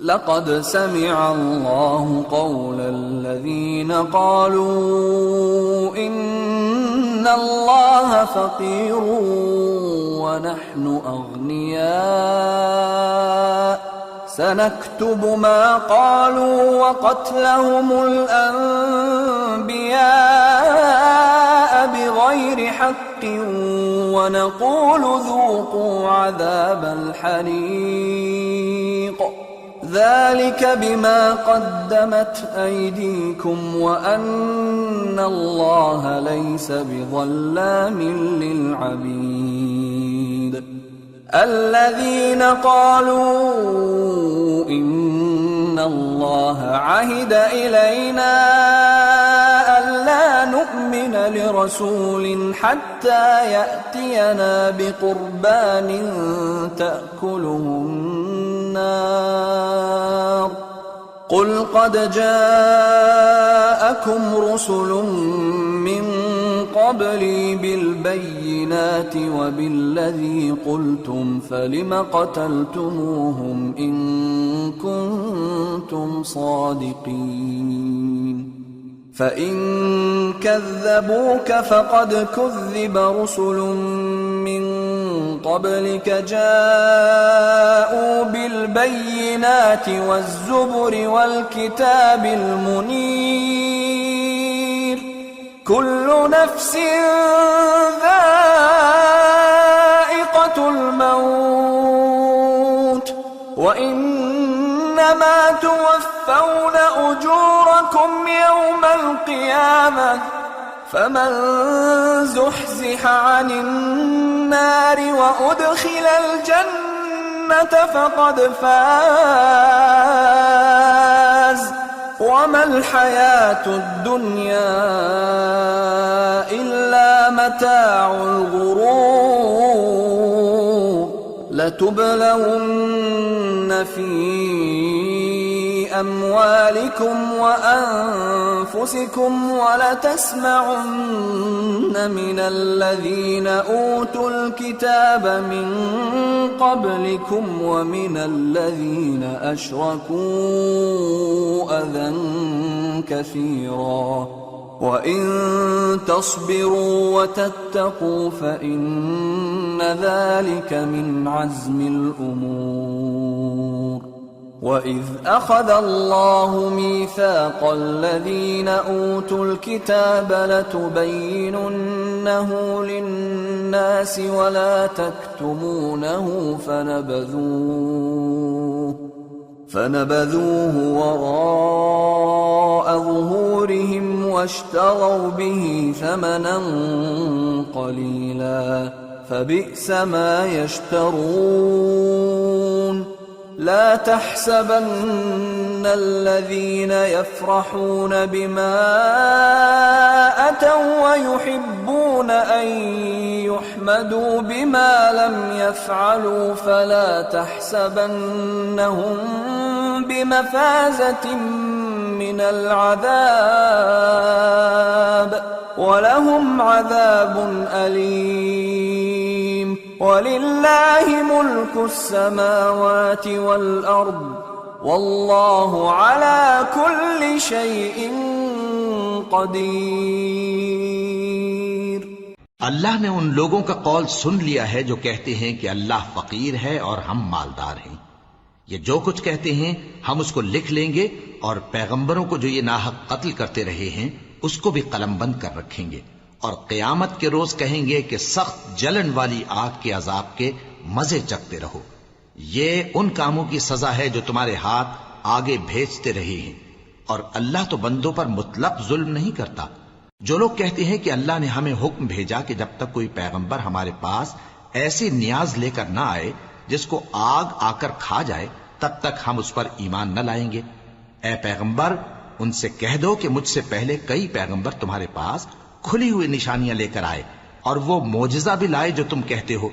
لقد سمع الله قول الذين قالوا إن الله فقير ونحن أغنياء سنكتب ما قالوا وقتلهم الأنبياء بغير حق ونقول ذوقوا عذاب الحريق ذلك بما قدمت أيديكم وأن الله ليس بظلام للعبيد الذين قالوا إن الله عهد إلينا ألا نؤمن لرسول حتى يأتينا بقربان تأكله النار قل قد جاءكم رسل من قبلي بالبينات وبالذي قلتم فلم قتلتموهم إن كنتم صادقين فإن كذبوك فقد كذب رسل من قبلك جاءوا بالبينات والزبر والكتاب المنير كل نفس ذائقة الموت وإنما توفون أجوركم يوم القيامة فمن زحزح عن النار وأدخل الجنة فقد فاز وما الحياة الدنيا إلا متاع الغرور لتبلون في أموالكم وأنفسكم ولتسمعن من الذين أوتوا الكتاب من قبلكم ومن الذين أشركوا أذى كثيرا وإن تصبروا وتتقوا فإن ذلك من عزم الأمور وإذ أخذ الله ميثاق الذين أوتوا الكتاب لتبيننه للناس ولا تكتمونه فنبذوه وراء ظهورهم واشتروا به ثمنا قليلا فبئس ما يشترون لا تحسبن الذين يفرحون بما أتوا ويحبون أن يحمدوا بما لم يفعلوا فلا تحسبنهم بمفازة من العذاب ولهم عذاب أليم ولله ملك السماوات والأرض والله على كل شيء قدیر۔ اللہ نے ان لوگوں کا قول سن لیا ہے جو کہتے ہیں کہ اللہ فقیر ہے اور ہم مالدار ہیں۔ یہ جو کچھ کہتے ہیں ہم اس کو لکھ لیں گے اور پیغمبروں کو جو یہ ناحق قتل کرتے رہے ہیں اس کو بھی قلم بند کر رکھیں گے، اور قیامت کے روز کہیں گے کہ سخت جلن والی آگ کے عذاب کے مزے چکھتے رہو۔ یہ ان کاموں کی سزا ہے جو تمہارے ہاتھ آگے بھیجتے رہے ہیں، اور اللہ تو بندوں پر مطلق ظلم نہیں کرتا۔ جو لوگ کہتے ہیں کہ اللہ نے ہمیں حکم بھیجا کہ جب تک کوئی پیغمبر ہمارے پاس ایسی نیاز لے کر نہ آئے جس کو آگ آ کر کھا جائے تب تک ہم اس پر ایمان نہ لائیں گے، اے پیغمبر ان سے کہہ دو کہ مجھ سے پہلے کئی پیغمبر تمہارے پاس کھلی ہوئی نشانیاں لے کر آئے اور وہ معجزہ بھی لائے جو تم کہتے ہو،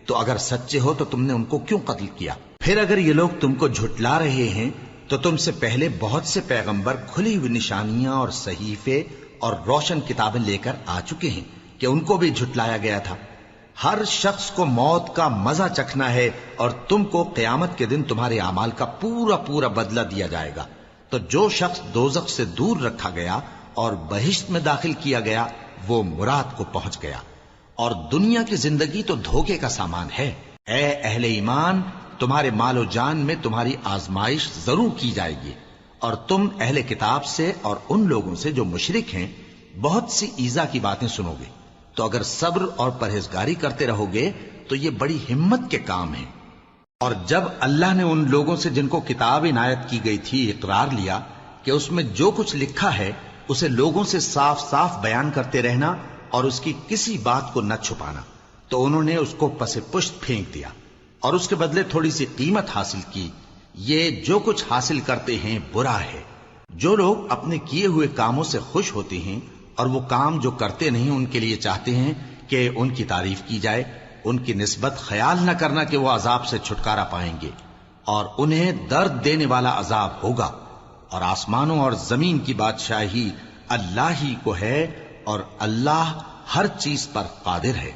تو اگر سچے ہو تو تم نے ان کو کیوں قتل کیا؟ پھر اگر یہ لوگ تم کو جھٹلا رہے ہیں تو تم سے پہلے بہت سے پیغمبر کھلی ہوئی نشانیاں اور صحیفے اور روشن کتابیں لے کر آ چکے ہیں کہ ان کو بھی جھٹلایا گیا تھا۔ ہر شخص کو موت کا مزہ چکھنا ہے اور تم کو قیامت کے دن تمہارے اعمال کا پورا پورا بدلہ دیا جائے گا۔ تو جو شخص دوزخ سے دور رکھا گیا اور بہشت میں داخل کیا گیا وہ مراد کو پہنچ گیا، اور دنیا کی زندگی تو دھوکے کا سامان ہے۔ اے اہل ایمان، تمہارے مال و جان میں تمہاری آزمائش ضرور کی جائے گی، اور تم اہل کتاب سے اور ان لوگوں سے جو مشرک ہیں بہت سی ایذا کی باتیں سنو گے، تو اگر صبر اور پرہیزگاری کرتے رہو گے تو یہ بڑی ہمت کے کام ہیں۔ اور جب اللہ نے ان لوگوں سے جن کو کتاب عنایت کی گئی تھی اقرار لیا کہ اس میں جو کچھ لکھا ہے اسے لوگوں سے صاف صاف بیان کرتے رہنا اور اس کی کسی بات کو نہ چھپانا، تو انہوں نے اس کو پس پشت پھینک دیا اور اس کے بدلے تھوڑی سی قیمت حاصل کی۔ یہ جو کچھ حاصل کرتے ہیں برا ہے۔ جو لوگ اپنے کیے ہوئے کاموں سے خوش ہوتے ہیں اور وہ کام جو کرتے نہیں ان کے لیے چاہتے ہیں کہ ان کی تعریف کی جائے، ان کی نسبت خیال نہ کرنا کہ وہ عذاب سے چھٹکارا پائیں گے، اور انہیں درد دینے والا عذاب ہوگا۔ اور آسمانوں اور زمین کی بادشاہی اللہ ہی کو ہے، اور اللہ ہر چیز پر قادر ہے۔